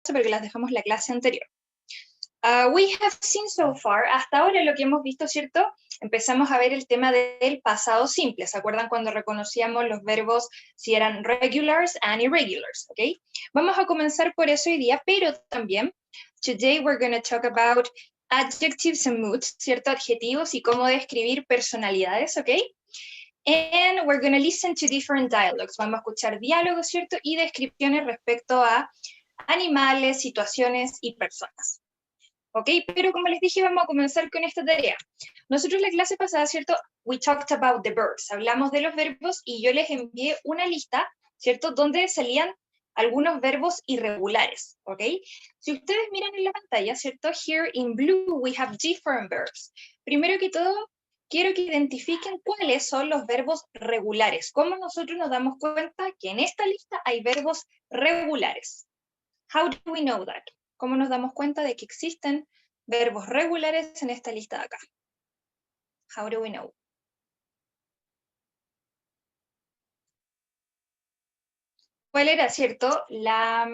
porque las dejamos la clase anterior. We have seen so far, hasta ahora lo que hemos visto, ¿cierto? Empezamos a ver el tema del pasado simple. ¿Se acuerdan cuando reconocíamos los verbos si eran regulars and irregulars? ¿Ok? Vamos a comenzar por eso hoy día, pero también, today we're going to talk about adjectives and moods, ¿cierto? Adjetivos y cómo describir personalidades, ¿ok? And we're going to listen to different dialogues. Vamos a escuchar diálogos, ¿cierto? Y descripciones respecto a animales, situaciones y personas. ¿Ok? Pero como les dije, vamos a comenzar con esta tarea. Nosotros la clase pasada, ¿cierto? We talked about the verbs. Hablamos de los verbos y yo les envié una lista, ¿cierto? Donde salían algunos verbos irregulares, ¿ok? Si ustedes miran en la pantalla, ¿cierto? Here in blue we have different verbs. Primero que todo, quiero que identifiquen cuáles son los verbos regulares. ¿Cómo nosotros nos damos cuenta que en esta lista hay verbos regulares? How do we know that? ¿Cómo nos damos cuenta de que existen verbos regulares en esta lista de acá? How do we know? ¿Cuál era, cierto, la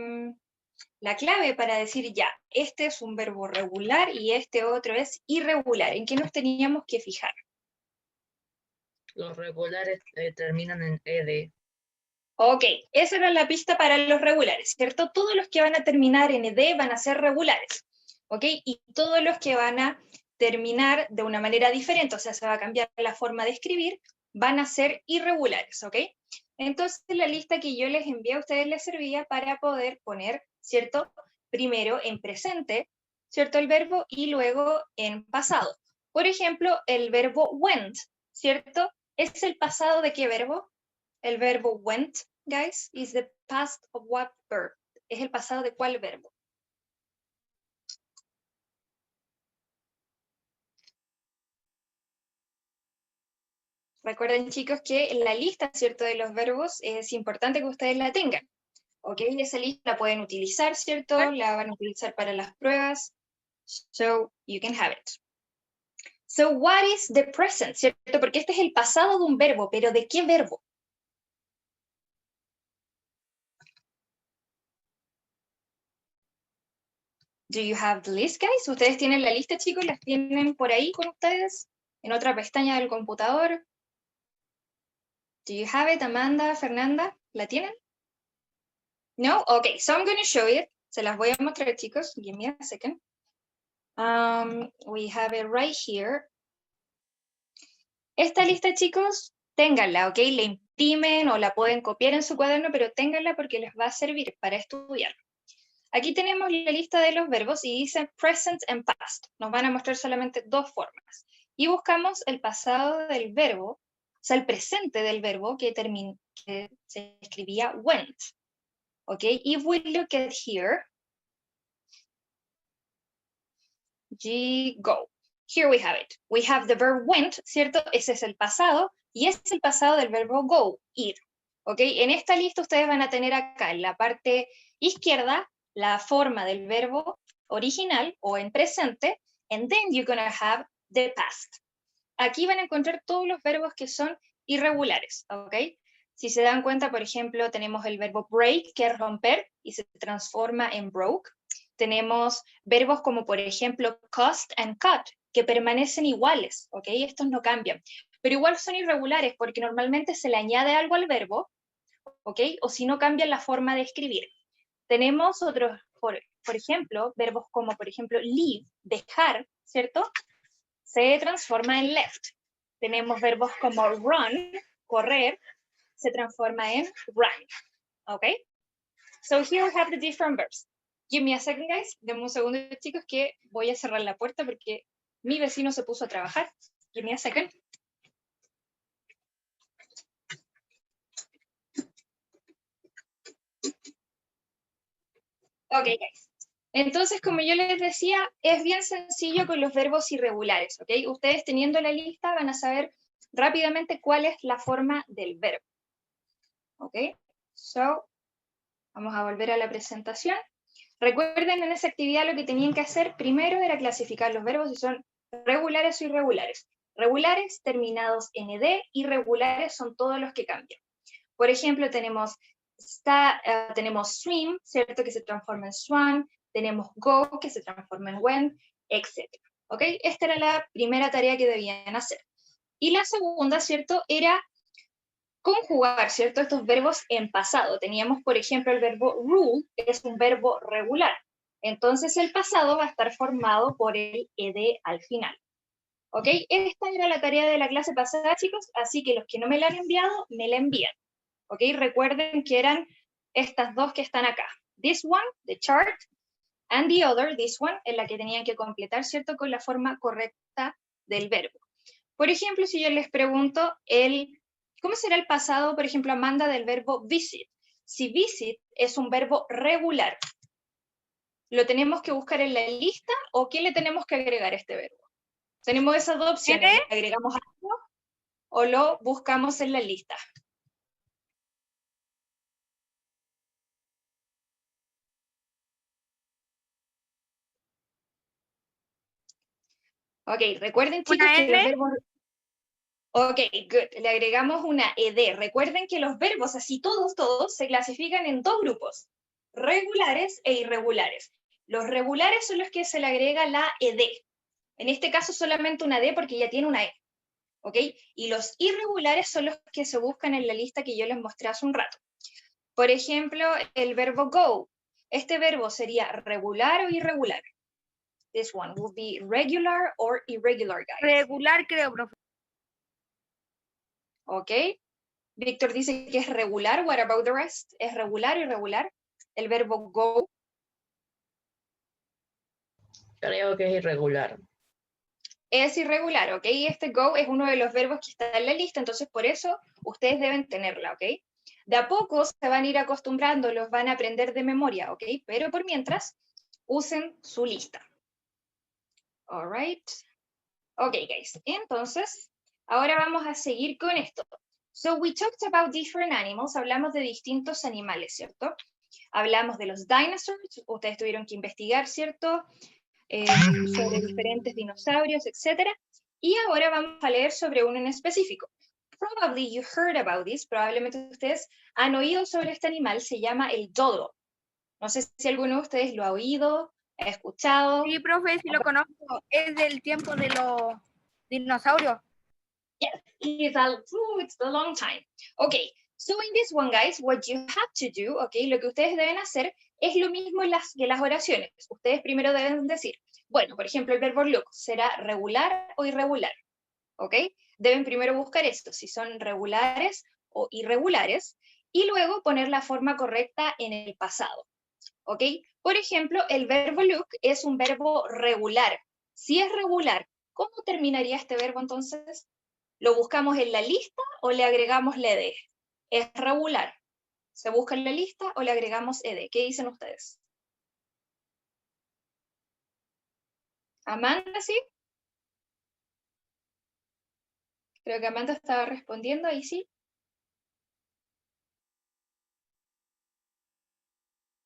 clave para decir ya, este es un verbo regular y este otro es irregular? ¿En qué nos teníamos que fijar? Los regulares terminan en ed. Ok, esa era la pista para los regulares, ¿cierto? Todos los que van a terminar en ed van a ser regulares, ¿ok? Y todos los que van a terminar de una manera diferente, o sea, se va a cambiar la forma de escribir, van a ser irregulares, ¿ok? Entonces, la lista que yo les envié a ustedes les servía para poder poner, ¿cierto? Primero en presente, ¿cierto? El verbo y luego en pasado. Por ejemplo, el verbo went, ¿cierto? ¿Es el pasado de qué verbo? El verbo went, guys, is the past of what verb? ¿Es el pasado de cuál verbo? Recuerden, chicos, que la lista, ¿cierto?, de los verbos es importante que ustedes la tengan. ¿Ok? Esa lista la pueden utilizar, ¿cierto? La van a utilizar para las pruebas. So, you can have it. So, what is the present, ¿cierto? Porque este es el pasado de un verbo, pero ¿de qué verbo? Do you have the list, guys? ¿Ustedes tienen la lista, chicos? ¿Las tienen por ahí con ustedes? ¿En otra pestaña del computador? Do you have it, Amanda, Fernanda? ¿La tienen? No? Okay, so I'm going to show it. Se las voy a mostrar, chicos. Give me a second. We have it right here. Esta lista, chicos, ténganla, ¿ok? La imprimen o la pueden copiar en su cuaderno, pero ténganla porque les va a servir para estudiar. Aquí tenemos la lista de los verbos y dice present and past. Nos van a mostrar solamente dos formas. Y buscamos el pasado del verbo, o sea, el presente del verbo que se escribía went. ¿Ok? If we look at here, go. Here we have it. We have the verb went, ¿cierto? Ese es el pasado, y es el pasado del verbo go, ir. ¿Ok? En esta lista ustedes van a tener acá, en la parte izquierda, la forma del verbo original o en presente, and then you're going to have the past. Aquí van a encontrar todos los verbos que son irregulares, ¿ok? Si se dan cuenta, por ejemplo, tenemos el verbo break, que es romper, y se transforma en broke. Tenemos verbos como, por ejemplo, cost and cut, que permanecen iguales, ¿ok? Estos no cambian, pero igual son irregulares porque normalmente se le añade algo al verbo, ¿ok? O si no, cambian la forma de escribir. Tenemos otros, por ejemplo, verbos como, por ejemplo, leave, dejar, ¿cierto? Se transforma en left. Tenemos verbos como run, correr, se transforma en run. ¿Ok? So here we have the different verbs. Give me a second, guys. Denme un segundo, chicos, que voy a cerrar la puerta porque mi vecino se puso a trabajar. Give me a second. Ok, guys. Entonces, como yo les decía, es bien sencillo con los verbos irregulares, ¿ok? Ustedes teniendo la lista van a saber rápidamente cuál es la forma del verbo. ¿Ok? So, vamos a volver a la presentación. Recuerden, en esa actividad lo que tenían que hacer primero era clasificar los verbos si son regulares o irregulares. Regulares terminados en ed, irregulares son todos los que cambian. Por ejemplo, tenemos tenemos swim, ¿cierto? Que se transforma en swan, tenemos go, que se transforma en went, etc. ¿Ok? Esta era la primera tarea que debían hacer. Y la segunda, ¿cierto? Era conjugar, ¿cierto? Estos verbos en pasado. Teníamos, por ejemplo, el verbo rule, que es un verbo regular. Entonces el pasado va a estar formado por el ed al final. ¿Ok? Esta era la tarea de la clase pasada, chicos, así que los que no me la han enviado, me la envían. ¿Ok? Recuerden que eran estas dos que están acá. This one, the chart, and the other, this one, en la que tenían que completar, ¿cierto? Con la forma correcta del verbo. Por ejemplo, si yo les pregunto ¿cómo será el pasado, por ejemplo, Amanda, del verbo visit? Si visit es un verbo regular, ¿lo tenemos que buscar en la lista o qué le tenemos que agregar a este verbo? Tenemos esas dos opciones, ¿le agregamos algo o lo buscamos en la lista? Ok, recuerden, chicos, que los verbos... Ok, good. Le agregamos una ed. Recuerden que los verbos, así todos, se clasifican en dos grupos, regulares e irregulares. Los regulares son los que se le agrega la ed. En este caso solamente una d porque ya tiene una e. ¿Ok? Y los irregulares son los que se buscan en la lista que yo les mostré hace un rato. Por ejemplo, el verbo go. Este verbo sería regular o irregular. This one will be regular or irregular, guys. Regular, creo, profe. ¿Ok? Víctor dice que es regular. What about the rest? ¿Es regular o irregular? El verbo go. Creo que es irregular. Es irregular, ¿ok? Este go es uno de los verbos que está en la lista, entonces por eso ustedes deben tenerla, ¿ok? De a poco se van a ir acostumbrando, los van a aprender de memoria, ¿ok? Pero por mientras, usen su lista. All right. Ok, guys. Entonces, ahora vamos a seguir con esto. So we talked about different animals. Hablamos de distintos animales, ¿cierto? Hablamos de los dinosaurs. Ustedes tuvieron que investigar, ¿cierto? Sobre diferentes dinosaurios, etc. Y ahora vamos a leer sobre uno en específico. Probably you heard about this. Probablemente ustedes han oído sobre este animal. Se llama el dodo. No sé si alguno de ustedes lo ha oído, ha escuchado. Sí, profe, sí lo conozco. Es del tiempo de los dinosaurios. Yes, it's a long time. Okay, so in this one, guys, what you have to do, okay, lo que ustedes deben hacer es lo mismo que las oraciones. Ustedes primero deben decir, bueno, por ejemplo, el verbo look, ¿será regular o irregular? ¿Ok? Deben primero buscar esto, si son regulares o irregulares, y luego poner la forma correcta en el pasado. ¿Ok? Por ejemplo, el verbo look es un verbo regular. Si es regular, ¿cómo terminaría este verbo entonces? ¿Lo buscamos en la lista o le agregamos la ed? Es regular. ¿Se busca en la lista o le agregamos ed? ¿Qué dicen ustedes? Amanda, ¿sí? Creo que Amanda estaba respondiendo, ahí sí.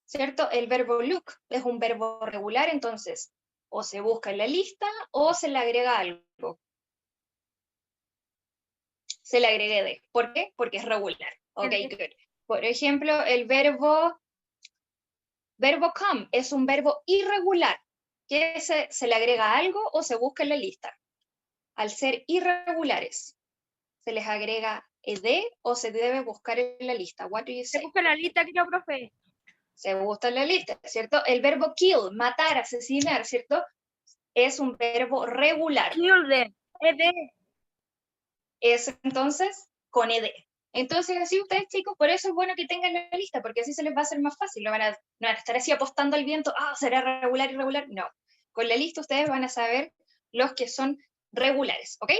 ¿Cierto? El verbo look es un verbo regular, entonces o se busca en la lista o se le agrega algo. Se le agrega ed. ¿Por qué? Porque es regular. Ok, good. Por ejemplo, el verbo come es un verbo irregular. ¿Que se le agrega algo o se busca en la lista? Al ser irregulares, ¿se les agrega ed o se debe buscar en la lista? What do you say? Se busca en la lista, creo, profe. Se busca en la lista, ¿cierto? El verbo kill, matar, asesinar, ¿cierto? Es un verbo regular. Kill them. Es entonces con ed. Entonces, así ustedes, chicos, por eso es bueno que tengan la lista, porque así se les va a hacer más fácil. No van a estar así apostando al viento, será regular, irregular. No. Con la lista ustedes van a saber los que son regulares, ¿ok?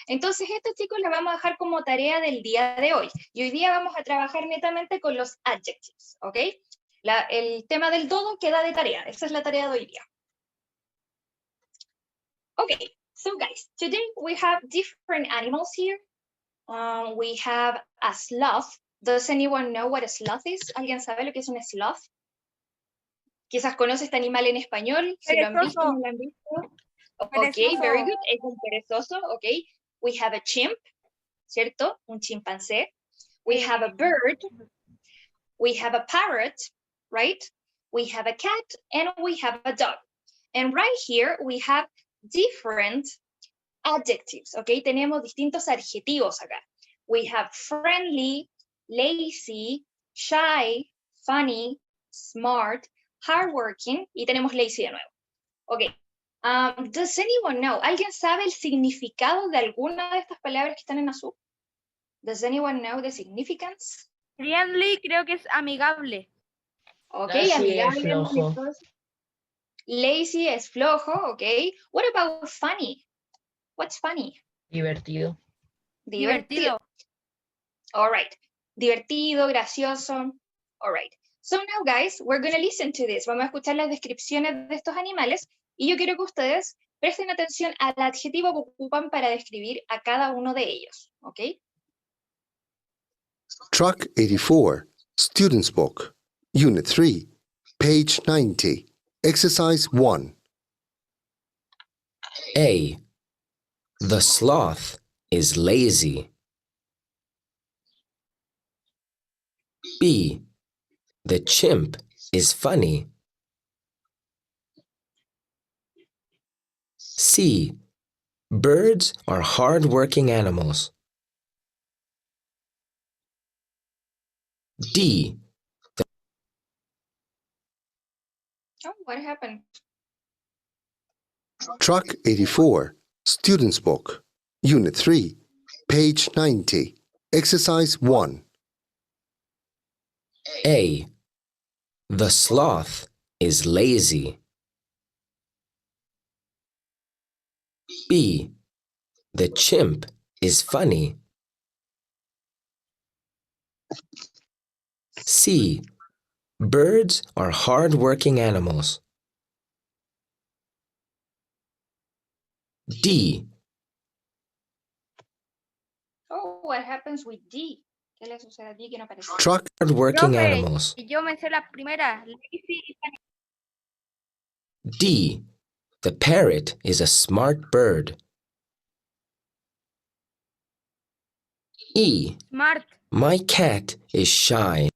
Entonces, esto, chicos, lo vamos a dejar como tarea del día de hoy. Y hoy día vamos a trabajar netamente con los adjectives, ¿ok? El tema del todo queda de tarea. Esa es la tarea de hoy día. Okay, so guys, today we have different animals here. We have a sloth. Does anyone know what a sloth is? ¿Alguien sabe lo que es un sloth? Quizás conoce este animal en español, si lo han visto, no lo han visto. Ok, very good, es un perezoso, ok. We have a chimp, ¿cierto? Un chimpancé. We have a bird. we have a parrot, right? We have a cat, and we have a dog. And right here, we have different adjectives, okay? Tenemos distintos adjetivos acá. We have friendly, lazy, shy, funny, smart, hardworking, y tenemos lazy de nuevo. Ok. Does anyone know? ¿Alguien sabe el significado de alguna de estas palabras que están en azul? Does anyone know the significance? Friendly creo que es amigable. Ok, Lazy es amigable. flojo. Lazy es flojo, ok. What about funny? What's funny? Divertido. Divertido. All right. Divertido, gracioso. All right. So now, guys, we're going to listen to this. Vamos a escuchar las descripciones de estos animales y yo quiero que ustedes presten atención al adjetivo que ocupan para describir a cada uno de ellos, ¿ok? Truck 84, Student's Book, Unit 3, page 90, Exercise 1. A. The sloth is lazy. B. The chimp is funny. C. Birds are hard-working animals. D. Oh, what happened? Truck 84, Student's Book, Unit 3, page 90, Exercise 1. A. The sloth is lazy. B. The chimp is funny. C. Birds are hard-working animals. D. Oh, what happens with D? ¿Qué le sucede a D que no aparece? Truck Hard-working Profe, animals. yo me sé la primera. Lazy y funny. D. The parrot is a smart bird. E. Smart. My cat is shy.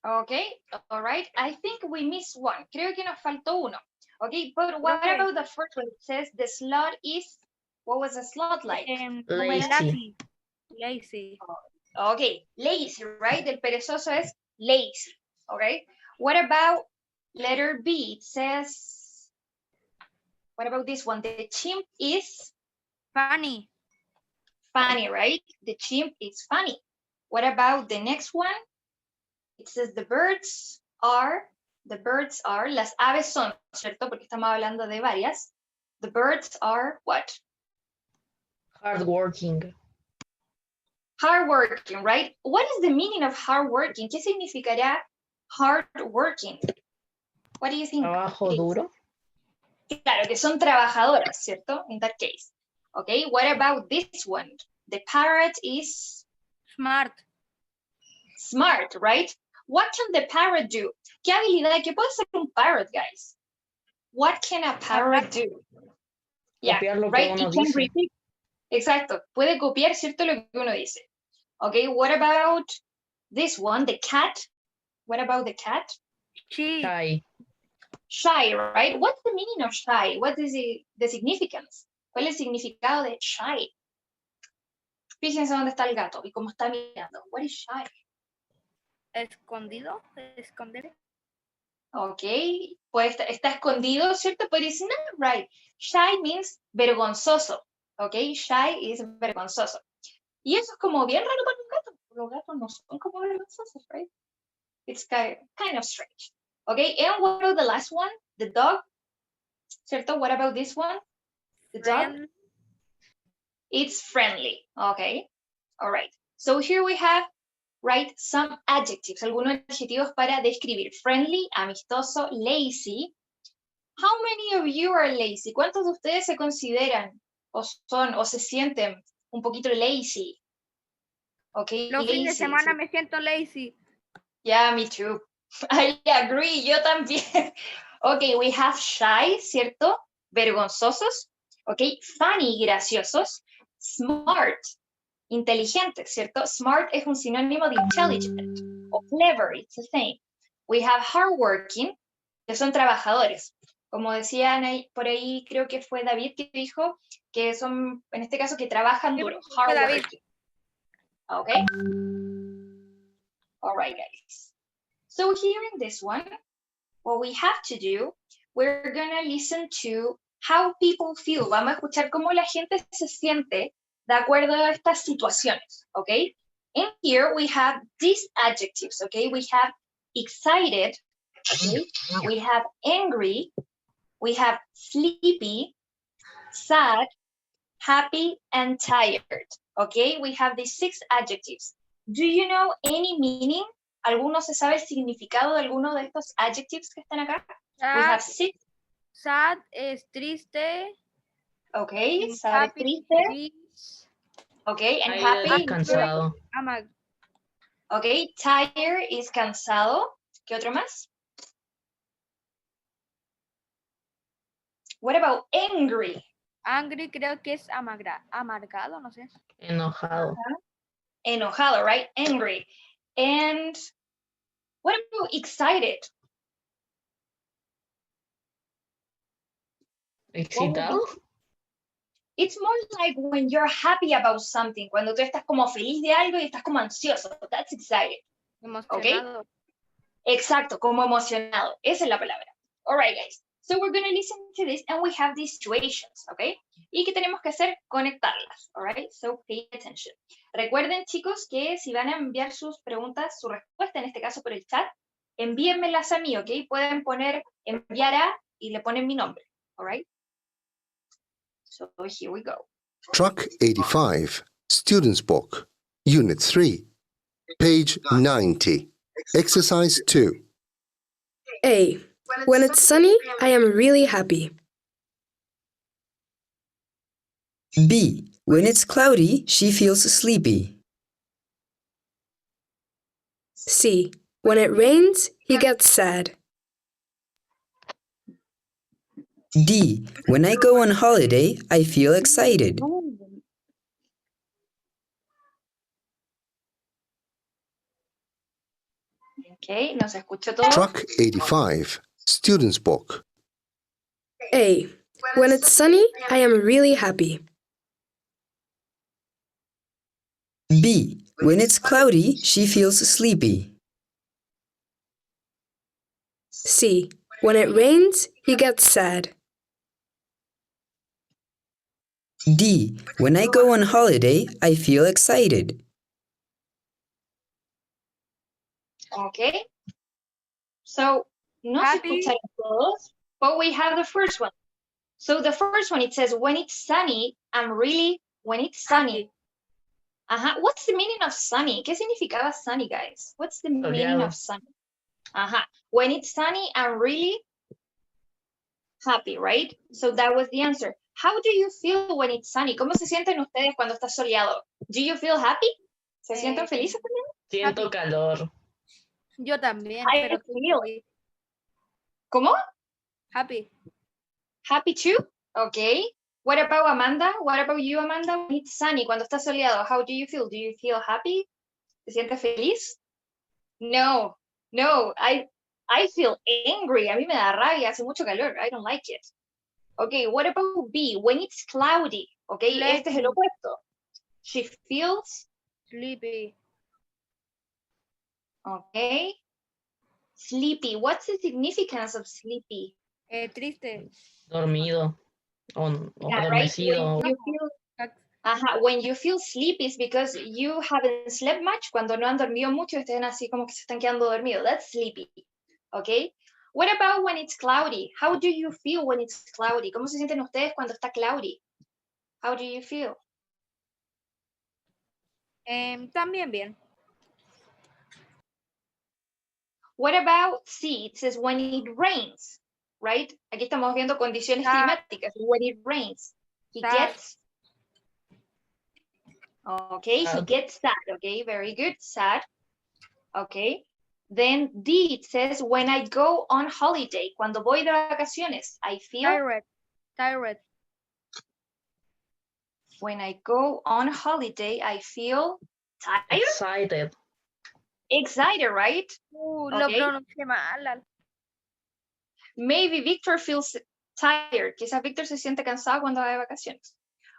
Okay, all right. I think we missed one. Creo que nos faltó uno. Okay, but what Okay. about the first one? It says the sloth is, what was the sloth like? Lazy. Lazy. Okay, lazy, right? El perezoso es lazy, okay? What about letter B? It says, what about this one? The chimp is Funny. funny, right? The chimp is funny. What about the next one? It says the birds are, las aves son, ¿cierto? Porque estamos hablando de varias. The birds are what? Hardworking. Hardworking, right? What is the meaning of hardworking? ¿Qué significará hardworking? What do you think? Trabajo duro. Claro, que son trabajadoras, ¿cierto? In that case. Okay, what about this one? The parrot is Smart. smart, right? What can the parrot do? ¿Qué habilidad? ¿Qué puede hacer un parrot, guys? What can a parrot do? Yeah, Copiar lo que right? uno It can dice. repeat. Exacto, puede copiar, ¿cierto? Lo que uno dice. Okay, what about this one? The cat? What about the cat? Shy. Shy, right? What's the meaning of shy? What is the significance? ¿Cuál es el significado de shy? Fíjense dónde está el gato y cómo está mirando. What is shy? Escondido. Esconder. Ok, pues está escondido, ¿cierto? But it's not right. Shy means vergonzoso. Ok, shy is vergonzoso. Y eso es como bien raro para un gato. Los gatos no son como vergonzosos, right? It's kind of strange. Okay, and what about the last one? The dog. ¿Cierto? What about this one? The dog. Friendly. It's friendly. Okay, all right. So here we have, right, some adjectives, algunos adjetivos para describir. Friendly, amistoso, lazy. How many of you are lazy? ¿Cuántos de ustedes se consideran o son o se sienten un poquito lazy? Okay, Los fines de lazy. semana me siento lazy. Yeah, me too. I agree, yo también. Okay, we have shy, ¿cierto? Vergonzosos. Okay, funny, graciosos. Smart, inteligente, ¿cierto? Smart es un sinónimo de intelligent o clever, it's the same. We have hardworking, que son trabajadores. Como decían ahí, por ahí, creo que fue David que dijo que son, en este caso, que trabajan duro. Hardworking. Okay? All right, guys. So here in this one, what we have to do, we're gonna listen to how people feel. Vamos a escuchar cómo la gente se siente de acuerdo a estas situaciones, okay? And here we have these adjectives, okay? We have excited, okay? We have angry, we have sleepy, sad, happy, and tired, okay? We have these 6 adjectives. Do you know any meaning? ¿Alguno se sabe el significado de alguno de estos adjectives que están acá? We have 6. Sad es triste. Okay, sad es triste. Okay, and happy. Cansado. Okay, tired is cansado. ¿Qué otro más? What about angry? Angry creo que es amargado, no sé. Enojado. Enojado, right? Angry. And what about excited? Excitado. It's more like when you're happy about something, cuando tú estás como feliz de algo y estás como ansioso. That's excited. Emocionado. Okay? Exacto, como emocionado. Esa es la palabra. All right, guys. So we're going to listen to this and we have these situations, okay? ¿Y qué tenemos que hacer? Conectarlas, all right? So pay attention. Recuerden, chicos, que si van a enviar sus preguntas, su respuesta, en este caso por el chat, envíenmelas a mí, ¿ok? Pueden poner enviar a y le ponen mi nombre, all right? So here we go. Truck 85, Student's Book, Unit 3, page 90, Exercise 2. A. When it's sunny, I am really happy. B. When it's cloudy, she feels sleepy. C. When it rains, he gets sad. D. When I go on holiday, I feel excited. Okay, nos escucho todo. Truck 85, Student's Book. A. When it's sunny, I am really happy. B. When it's cloudy, she feels sleepy. C. When it rains, he gets sad. D. When I go on holiday, I feel excited. Okay. So, no se escucharon todos, but we have the first one. So the first one, it says, when it's sunny, when it's sunny. What's the meaning of sunny? ¿Qué significaba sunny, guys? What's the meaning of sunny? When it's sunny, I'm really happy, right? So that was the answer. How do you feel when it's sunny? ¿Cómo se sienten ustedes cuando está soleado? Do you feel happy? ¿Se sienten felices también? Siento calor. Yo también, I pero feel. ¿Cómo? happy. Happy too? Okay. What about Amanda? What about you, Amanda? When it's sunny, cuando está soleado, how do you feel? Do you feel happy? ¿Te sientes feliz? No, I feel angry. A mí me da rabia, hace mucho calor. I don't like it. Okay, what about B? When it's cloudy. Okay, este es el opuesto. She feels Sleepy. okay. Sleepy. What's the significance of sleepy? Triste. Dormido. O Yeah, right? adormecido. When you feel sleepy is because you haven't slept much. Cuando no han dormido mucho, estén así como que se están quedando dormidos. That's sleepy. Okay. What about when it's cloudy? How do you feel when it's cloudy? ¿Cómo se sienten ustedes cuando está cloudy? How do you feel? También bien. What about C? It says when it rains, right? Aquí estamos viendo condiciones climáticas. When it rains, he gets. Okay, he gets sad. Okay, very good. Sad. Okay. Then D, it says when I go on holiday. Cuando voy de vacaciones, I feel Tired. When I go on holiday, I feel tired, Excited. excited, right? Lo Ok. pronuncié mal. Maybe Victor feels tired. Quizás Victor se siente cansado cuando va de vacaciones.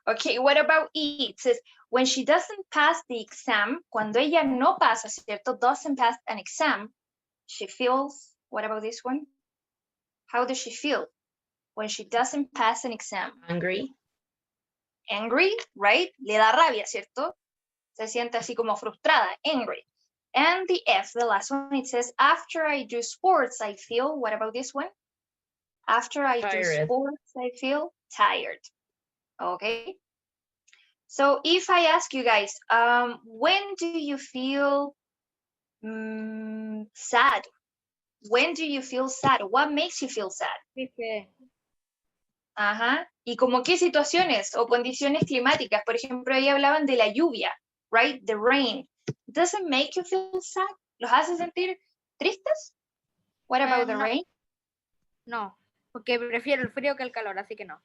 Okay, what about E? It says, when she doesn't pass the exam, cuando ella no pasa, ¿cierto? Doesn't pass an exam, she feels, what about this one? How does she feel when she doesn't pass an exam? Angry. Angry, right? Le da rabia, ¿cierto? Se siente así como frustrada, angry. And the F, the last one, it says, after I do sports, I feel, what about this one? After I do Tired. sports, I feel tired. Okay. So if I ask you guys, when do you feel sad? When do you feel sad? What makes you feel sad? Dice, Ajá. ¿Y como qué situaciones o condiciones climáticas? Por ejemplo, ahí hablaban de la lluvia, right? The rain. Does it make you feel sad? ¿Los hace sentir tristes? What about the no. rain? no, porque prefiero el frío que el calor, así que no.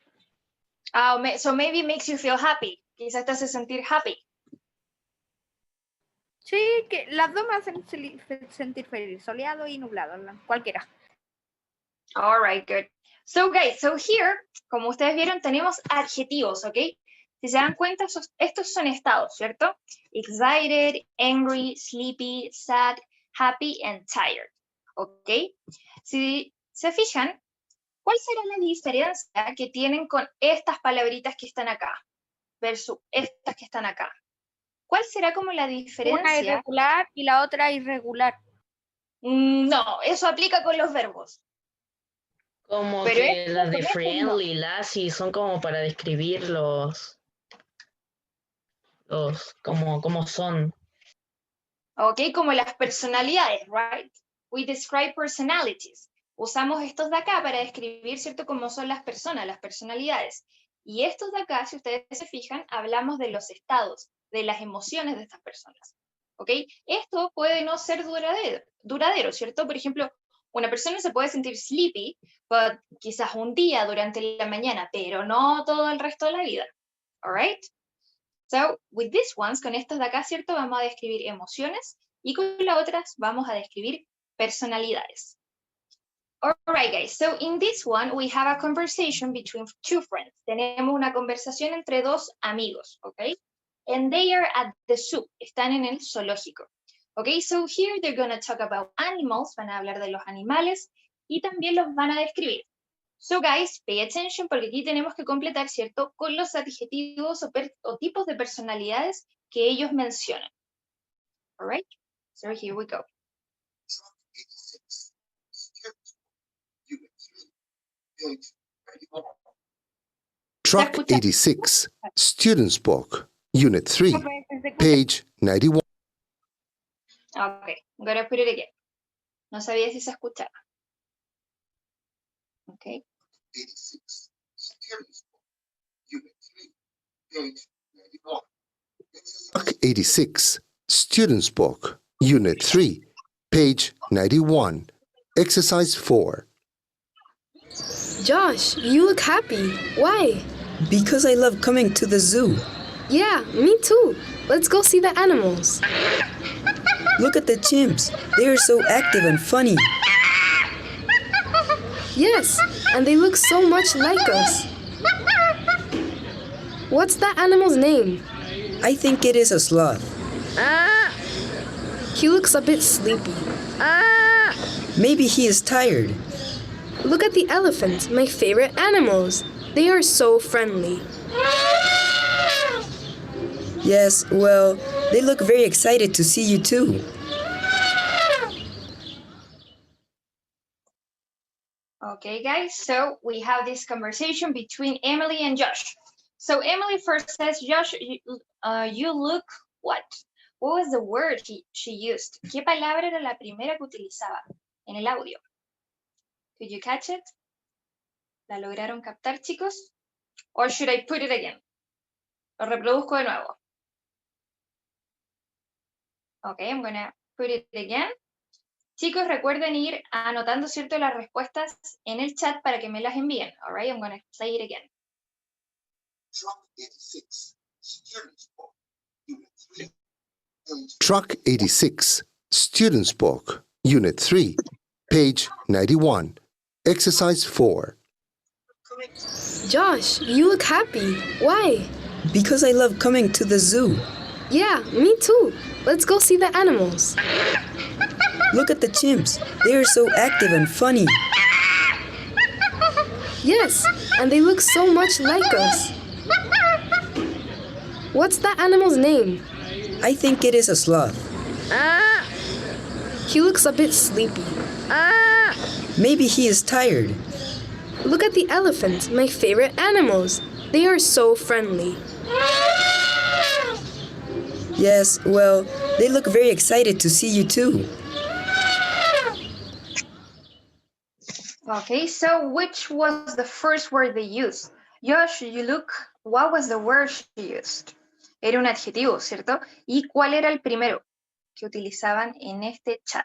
So maybe it makes you feel happy. Quizás te hace sentir happy. Sí, que las dos me hacen sentir feliz, soleado y nublado, cualquiera. All right, good. So guys, so here, como ustedes vieron, tenemos adjetivos, ¿ok? Si se dan cuenta, estos son estados, ¿cierto? Excited, angry, sleepy, sad, happy, and tired, ¿ok? Si se fijan, ¿cuál será la diferencia que tienen con estas palabritas que están acá versus estas que están acá? ¿Cuál será como la Una diferencia? irregular y la otra irregular. No, eso aplica con los verbos. Como Pero que esto las de con esto no. friendly, lassie, son como para describir como son. Ok, como las personalidades, right? We describe personalities. Usamos estos de acá para describir, ¿cierto?, cómo son las personas, las personalidades. Y estos de acá, si ustedes se fijan, hablamos de los estados, de las emociones de estas personas. ¿Ok? Esto puede no ser duradero, ¿cierto? Por ejemplo, una persona se puede sentir sleepy, but quizás un día durante la mañana, pero no todo el resto de la vida. All right? So, with these ones, con estos de acá, ¿cierto? Vamos a describir emociones y con las otras vamos a describir personalidades. All right, guys. So, in this one, we have a conversation between two friends. Tenemos una conversación entre dos amigos, ¿ok? And they are at the zoo. Están en el zoológico. Okay, so here they're going to talk about animals. Van a hablar de los animales y también los van a describir. So guys, pay attention porque aquí tenemos que completar, ¿cierto?, con los adjetivos o tipos de personalidades que ellos mencionan. All right? So here we go. Truck 86, Students Book, Unit 3, page 91. Okay, I'm going to put it again. No sabía si se escuchaba. Okay. 86, Students Book, Unit 3, page 91. Truck 86, Students Book, Unit 3, page 91. Exercise 4. Josh, you look happy. Why? Because I love coming to the zoo. Yeah, me too. Let's go see the animals. Look at the chimps. They are so active and funny. Yes, and they look so much like us. What's that animal's name? I think it is a sloth. He looks a bit sleepy. Maybe he is tired. Look at the elephant, my favorite animals. They are so friendly. Yes, well, they look very excited to see you too. Okay, guys, so we have this conversation between Emily and Josh. So Emily first says, Josh, you look what? What was the word she used? ¿Qué palabra era la primera que utilizaba en el audio? Did you catch it? ¿La lograron captar, chicos? Or should I put it again? Lo reproduzco de nuevo. Okay, I'm gonna put it again. Chicos, recuerden ir anotando, ¿cierto?, las respuestas en el chat para que me las envíen. All right, I'm gonna play it again. Truck 86, Students Book, Unit 3, Truck 86, Students Book, Unit 3, page 91, Exercise 4. Josh, you look happy. Why? Because I love coming to the zoo. Yeah, me too. Let's go see the animals. Look at the chimps. They are so active and funny. Yes, and they look so much like us. What's that animal's name? I think it is a sloth. He looks a bit sleepy. Maybe he is tired. Look at the elephant, my favorite animals. They are so friendly. Yes, well, they look very excited to see you too. Okay, so which was the first word they used? Josh, you look, what was the word she used? Era un adjetivo, ¿cierto? ¿Y cuál era el primero que utilizaban en este chat?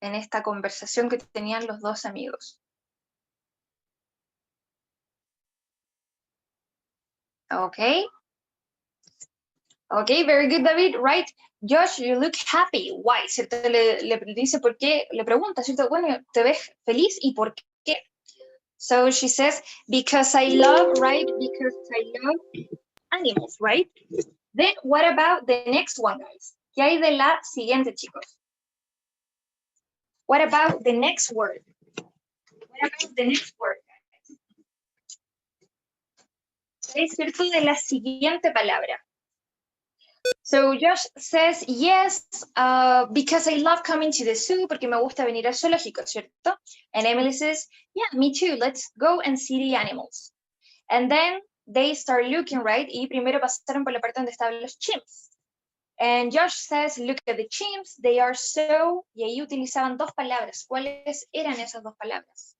En esta conversación que tenían los dos amigos. Okay. Okay, very good, David. Right. Josh, you look happy. Why? ¿Cierto? Le dice por qué, le pregunta, ¿cierto? Bueno, te ves feliz y por qué. So she says, because I love, right? Because I love animals, right? Then what about the next one, guys? ¿Qué hay de la siguiente, chicos? What about the next word? What about the next word, guys? ¿Qué es cierto de la siguiente palabra? So Josh says, yes, because I love coming to the zoo, porque me gusta venir al zoológico, ¿cierto? And Emily says, yeah, me too, let's go and see the animals. And then they start looking, right? Y primero pasaron por la parte donde estaban los chimps. And Josh says, look at the chimps, they are so, y ahí utilizaban dos palabras. ¿Cuáles eran esas dos palabras?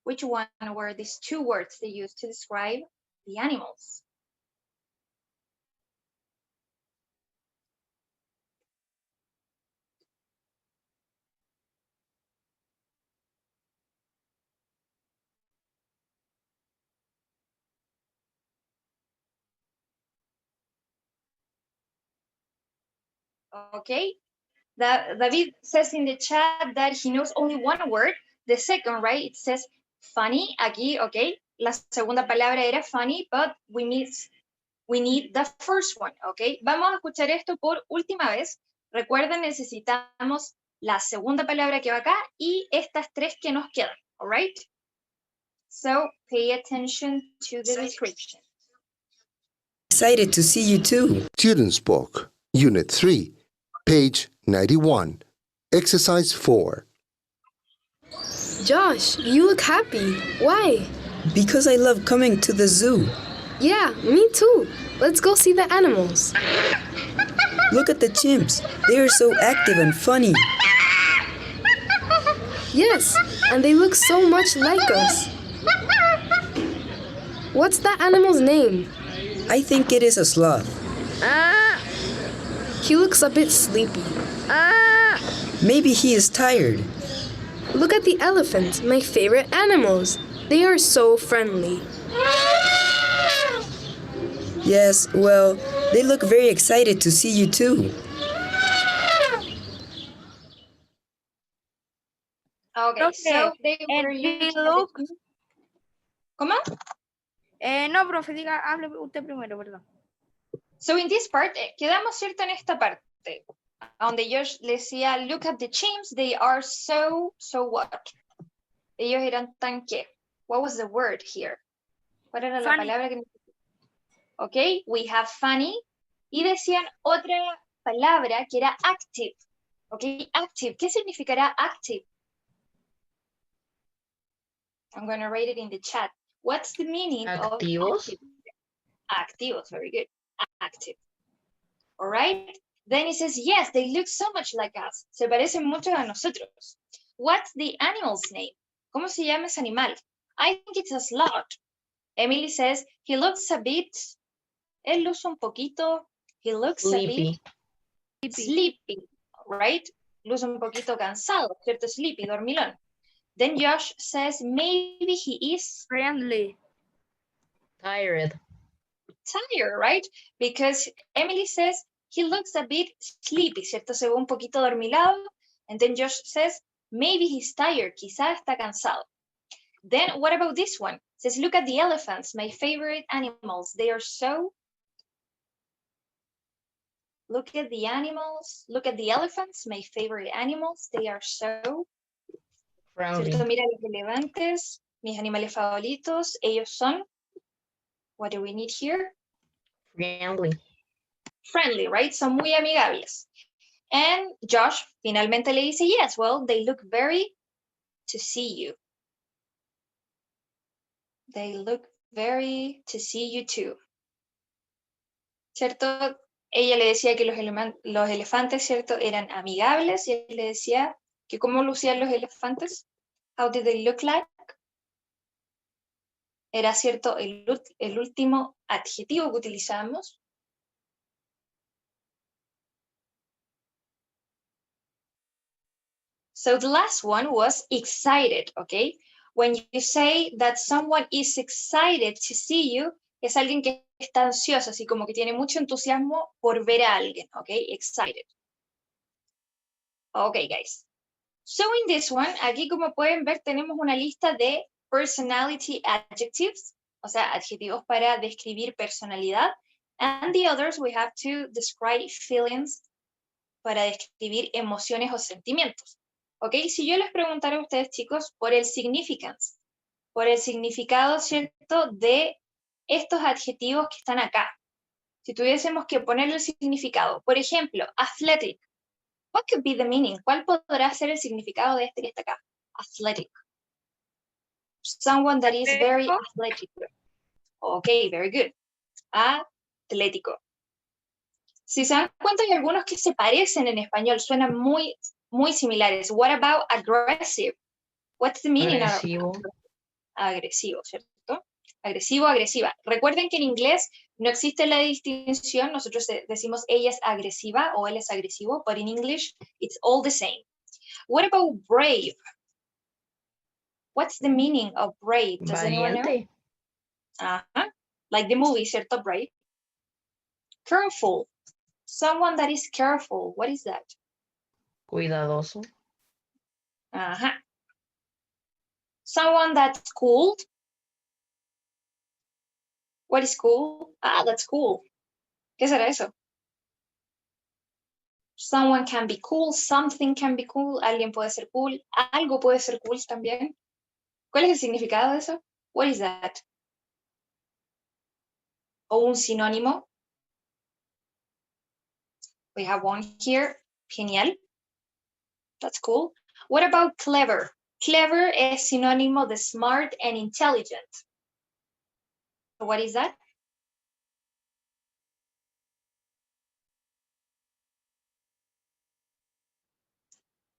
Which one were these two words they used to describe the animals? Okay, David says in the chat that he knows only one word. The second, right, it says funny. Aquí, okay, la segunda palabra era funny, but we need the first one, okay. Vamos a escuchar esto por última vez. Recuerden, necesitamos la segunda palabra que va acá y estas tres que nos quedan, all right? So pay attention to the description. Excited to see you too. Students Book, Unit 3, page 91, Exercise 4. Josh, you look happy. Why? Because I love coming to the zoo. Yeah, me too. Let's go see the animals. Look at the chimps. They are so active and funny. Yes, and they look so much like us. What's that animal's name? I think it is a sloth. He looks a bit sleepy. Maybe he is tired. Look at the elephant, my favorite animals. They are so friendly. Yes, well, they look very excited to see you too. Okay, Profe, so they were and using they the- look- ¿Cómo? No, profe, diga, hable usted primero, perdón. So in this part, quedamos cierto en esta parte, donde Josh le decía, look at the chimps, they are so what? Ellos eran tan qué? What was the word here? ¿Cuál era la Funny. palabra que Ok, we have funny. Y decían otra palabra que era active. Ok, active. ¿Qué significará active? I'm going to write it in the chat. What's the meaning Activos. of active? Activos, very good. Active. All right. Then it says, yes, they look so much like us. Se parecen mucho a nosotros. What's the animal's name? ¿Cómo se llama ese animal? I think it's a sloth. Emily says, he looks a bit, él luce un poquito, he looks a bit sleepy, right? Luce un poquito cansado, ¿cierto? Sleepy, dormilón. Then Josh says, maybe he is Friendly. Tired. tired, right? Because Emily says he looks a bit sleepy, ¿cierto? Se ve un poquito dormilado. And then Josh says, maybe he's tired, quizá está cansado. Then what about this one? It says, look at the elephants, my favorite animals. They are so... Look at the animals, look at the elephants, my favorite animals. They are so... Friendly. ¿Cierto? Mira los elefantes, mis animales favoritos. Ellos son... What do we need here? Friendly. Friendly, right? Son muy amigables. And Josh finalmente le dice, yes, well, they look very to see you. They look very to see you too. ¿Cierto? Ella le decía que los elefantes, ¿cierto? Eran amigables y él le decía que cómo lucían los elefantes. How did they look like? Era, ¿cierto? El último adjetivo que utilizamos. So the last one was excited, okay? When you say that someone is excited to see you, es alguien que está ansioso, así como que tiene mucho entusiasmo por ver a alguien, okay? Excited. Okay, guys. So in this one, aquí como pueden ver, tenemos una lista de personality adjectives, o sea, adjetivos para describir personalidad. And the others, we have to describe feelings, para describir emociones o sentimientos. ¿Ok? Si yo les preguntara a ustedes, chicos, por el significance, por el significado, ¿cierto?, de estos adjetivos que están acá. Si tuviésemos que ponerle el significado, por ejemplo, athletic. What could be the meaning? ¿Cuál podrá ser el significado de este que está acá? Athletic. Someone that is very athletic. Ok, very good. Atlético. Si se dan cuenta, hay algunos que se parecen en español, suenan muy similares. What about aggressive? What's the meaning Agresivo. of agresivo, ¿cierto? Agresivo, agresiva. Recuerden que en inglés no existe la distinción, nosotros decimos ella es agresiva o él es agresivo, but in English it's all the same. What about brave? What's the meaning of brave? Does anyone know? Valiente. Like the movie, ¿cierto? Brave. Careful. Someone that is careful. What is that? Cuidadoso. Someone that's cool. What is cool? That's cool. ¿Qué será eso? Someone can be cool, something can be cool, alguien puede ser cool, algo puede ser cool también. ¿Cuál es el significado de eso? What is that? O un sinónimo. We have one here. Genial. That's cool. What about clever? Clever es sinónimo de smart and intelligent. So what is that?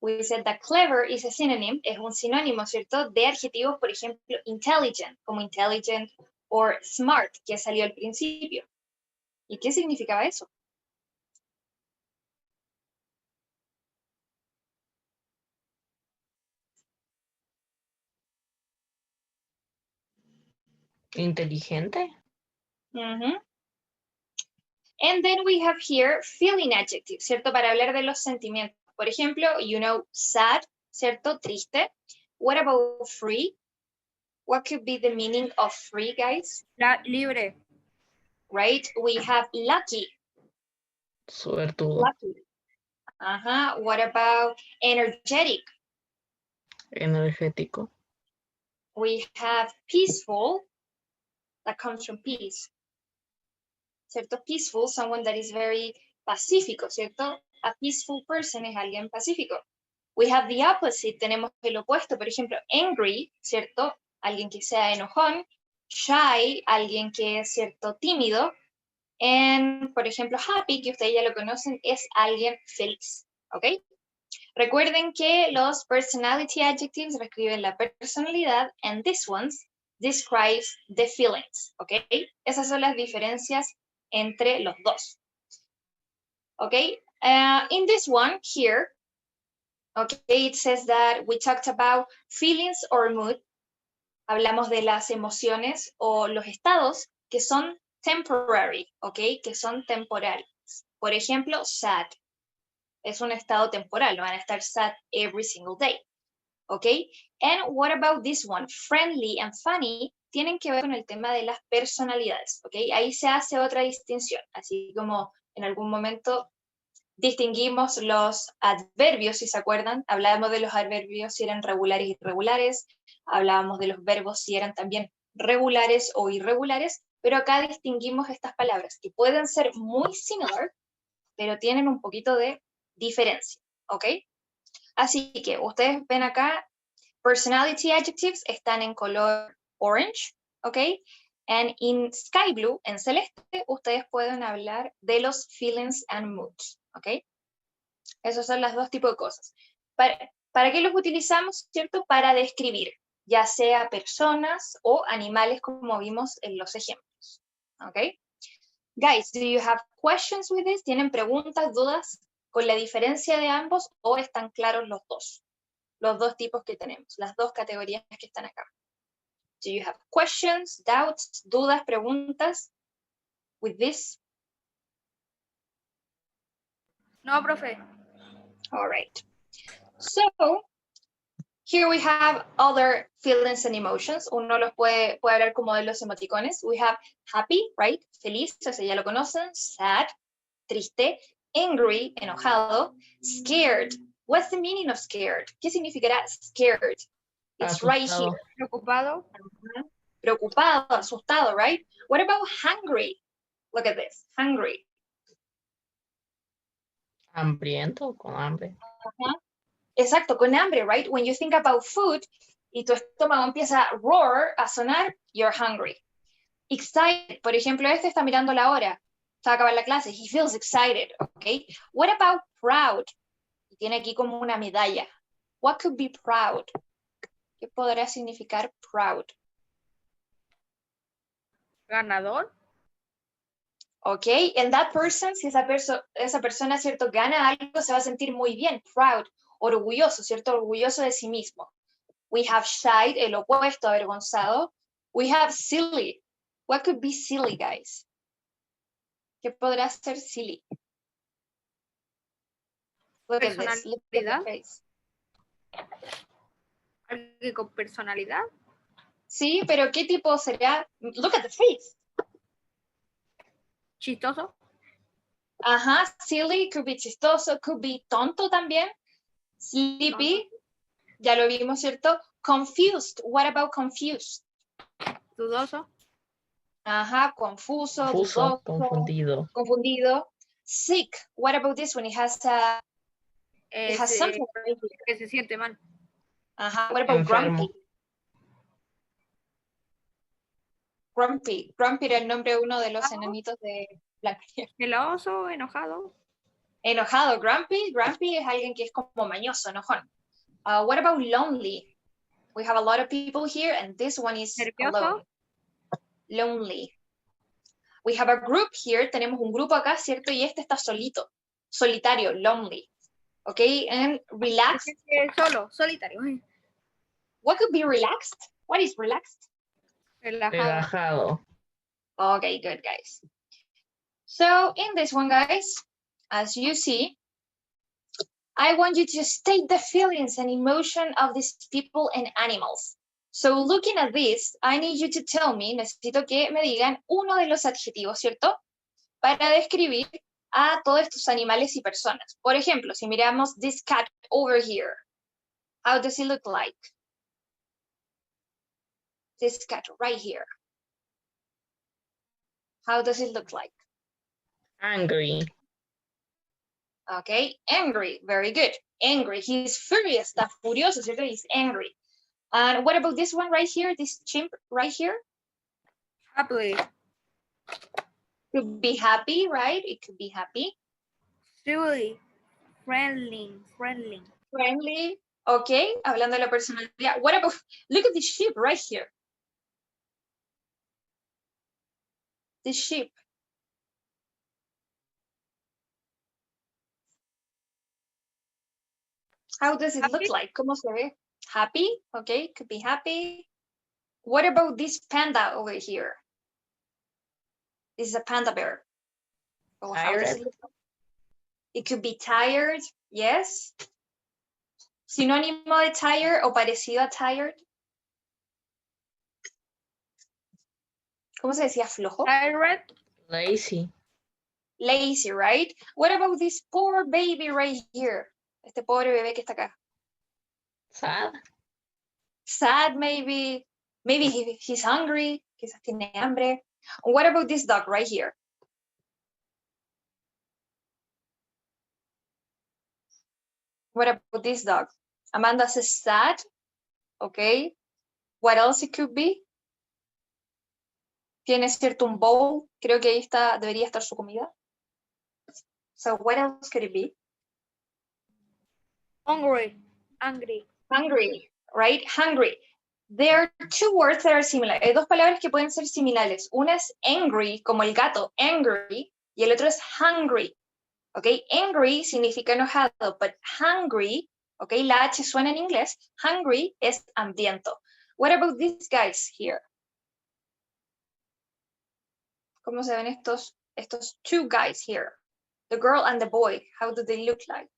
We said that clever is a synonym, es un sinónimo, ¿cierto? De adjetivos, por ejemplo, intelligent, como intelligent, or smart, que salió al principio. ¿Y qué significaba eso? Inteligente. And then we have here feeling adjectives, ¿cierto? Para hablar de los sentimientos. Por ejemplo, you know, sad, ¿cierto? Triste. What about free? What could be the meaning of free, guys? Libre. Right? We have lucky. Suertudo. Lucky. What about energetic? Energético. We have peaceful. That comes from peace. ¿Cierto? Peaceful, someone that is very pacífico, ¿cierto? A peaceful person es alguien pacífico. We have the opposite, tenemos el opuesto, por ejemplo, angry, ¿cierto? Alguien que sea enojón. Shy, alguien que es, ¿cierto? Tímido. And, por ejemplo, happy, que ustedes ya lo conocen, es alguien feliz, ¿ok? Recuerden que los personality adjectives describen la personalidad, and these ones describes the feelings, ¿ok? Esas son las diferencias entre los dos. Okay, in this one here, okay, it says that we talked about feelings or mood. Hablamos de las emociones o los estados que son temporary, ¿ok? Que son temporales. Por ejemplo, sad. Es un estado temporal, no van a estar sad every single day, ¿ok? And what about this one? Friendly and funny tienen que ver con el tema de las personalidades, ¿ok? Ahí se hace otra distinción, así como en algún momento distinguimos los adverbios, si se acuerdan, hablábamos de los adverbios si eran regulares y irregulares, hablábamos de los verbos si eran también regulares o irregulares, pero acá distinguimos estas palabras que pueden ser muy similar, pero tienen un poquito de diferencia, ¿ok? Así que ustedes ven acá, personality adjectives están en color orange, ¿ok? And in sky blue, en celeste, ustedes pueden hablar de los feelings and moods, ¿ok? Esos son los dos tipos de cosas. ¿Para qué los utilizamos, cierto? Para describir, ya sea personas o animales, como vimos en los ejemplos, ¿ok? Guys, do you have questions with this? ¿Tienen preguntas, dudas con la diferencia de ambos o están claros los dos? Los dos tipos que tenemos, las dos categorías que están acá. Do you have questions, doubts, dudas, preguntas with this? No, profe. All right. So, here we have other feelings and emotions. Uno los puede hablar como de los emoticones. We have happy, right? Feliz, ese ya lo conocen. Sad, triste. Angry, enojado. Scared. What's the meaning of scared? ¿Qué significará scared? It's right Asustado. here. Preocupado. Preocupado, asustado, right? What about hungry? Look at this, hungry. Hambriento, con hambre. Exacto, con hambre, right? When you think about food y tu estómago empieza a roar, a sonar, you're hungry. Excited, por ejemplo, este está mirando la hora. Se va a acabar la clase. He feels excited, okay? What about proud? Y tiene aquí como una medalla. What could be proud? ¿Qué podrá significar proud? Ganador. ¿Ok? And that person, si esa persona, ¿cierto? Gana algo, se va a sentir muy bien, proud, orgulloso, ¿cierto? Orgulloso de sí mismo. We have shy, el opuesto, avergonzado. We have silly. What could be silly, guys? ¿Qué podrá ser silly? Look at this. Look at the face. Alguien con personalidad. Sí, pero ¿qué tipo será? Look at the face. Chistoso. Ajá, silly, could be chistoso, could be tonto también. Sleepy, ya lo vimos, ¿cierto? Confused, what about confused? Dudoso. Ajá, confuso, Confuso, dudoso, confundido. confundido. Sick, what about this one? It has something right here. Que se siente mal. Ajá, what about Enfermo. grumpy? Grumpy era el nombre de uno de los enanitos de Blancanieves. Celoso, enojado. Enojado, grumpy es alguien que es como mañoso, enojón. What about lonely? We have a lot of people here and this one is Nervioso. alone. Lonely. We have a group here, tenemos un grupo acá, ¿cierto? Y este está solito, solitario, lonely. Okay, and relaxed. Solo, solitario. What could be relaxed? What is relaxed? Relajado. Relajado. Okay, good, guys. So in this one, guys, as you see, I want you to state the feelings and emotion of these people and animals. So looking at this, I need you to tell me, necesito que me digan uno de los adjetivos, ¿cierto? Para describir a todos estos animales y personas. Por ejemplo, si miramos this cat over here, how does it look like? This cat right here. How does it look like? Angry. Okay, angry, very good. Angry, he's furious, está furioso, ¿cierto? He's angry. And what about this one right here, this chimp right here? Happy. Could be happy, right? It could be happy. Silly. Friendly. Friendly, okay, hablando de la personalidad. What about, look at this sheep right here. This sheep. How does it look Happy? like? ¿Cómo se ve? Happy, okay, could be happy. What about this panda over here? This is a panda bear. Oh, how does Tired. it look? It could be tired, yes. Sinónimo de tired o parecido a tired. ¿Cómo se decía flojo? Tired. Lazy. Lazy, right? What about this poor baby right here? Este pobre bebé que está acá. Sad. Sad, maybe. Maybe he's hungry. Quizás tiene hambre. What about this dog right here? What about this dog? Amanda says sad. Okay. What else it could be? Tiene cierto un bowl. Creo que ahí está, debería estar su comida. So what else could it be? Hungry. Angry. Hungry, right? Hungry. There are two words that are similar. Hay dos palabras que pueden ser similares. Una es angry, como el gato, angry, y el otro es hungry. ¿Ok? Angry significa enojado, but hungry, ¿ok? La H suena en inglés. Hungry es hambriento. What about these guys here? ¿Cómo se ven estos two guys here? The girl and the boy, how do they look like?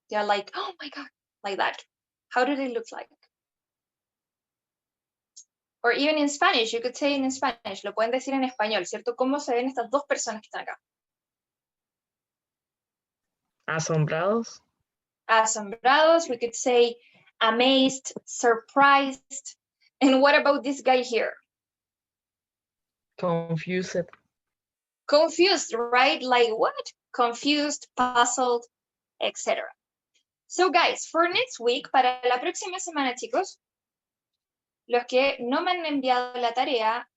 They're like, oh my God, like that. How do they look like? Or even in Spanish, you could say in Spanish, lo pueden decir en español, ¿cierto? ¿Cómo se ven estas dos personas que están acá? Asombrados. Asombrados, we could say amazed, surprised. And what about this guy here? Confused. Confused, right? Like what? Confused, puzzled, etc. So guys, for next week, para la próxima semana, chicos, los que no me han enviado la tarea,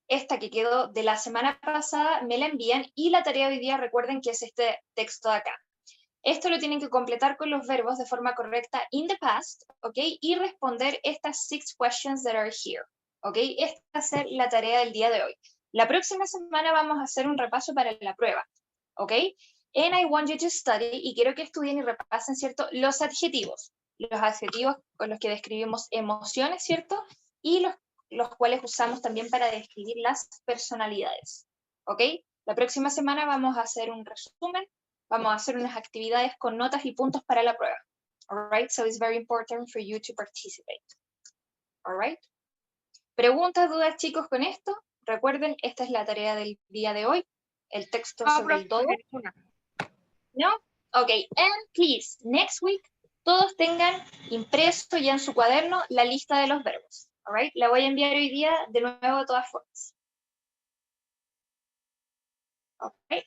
esta que quedó de la semana pasada, me la envían, y la tarea de hoy día, recuerden que es este texto de acá. Esto lo tienen que completar con los verbos de forma correcta in the past, ¿ok? Y responder estas 6 questions that are here, ¿ok? Esta va a ser la tarea del día de hoy. La próxima semana vamos a hacer un repaso para la prueba, ¿ok? And I want you to study, y quiero que estudien y repasen, ¿cierto? Los adjetivos con los que describimos emociones, ¿cierto? Y los cuales usamos también para describir las personalidades, ¿ok? La próxima semana vamos a hacer un resumen, vamos a hacer unas actividades con notas y puntos para la prueba, all right? So it's very important for you to participate, all right? ¿Preguntas, dudas, chicos, con esto? Recuerden, esta es la tarea del día de hoy, el texto sobre el todo. ¿No? Ok, and please, next week, todos tengan impreso ya en su cuaderno la lista de los verbos. All right? La voy a enviar hoy día de nuevo de todas formas. Ok.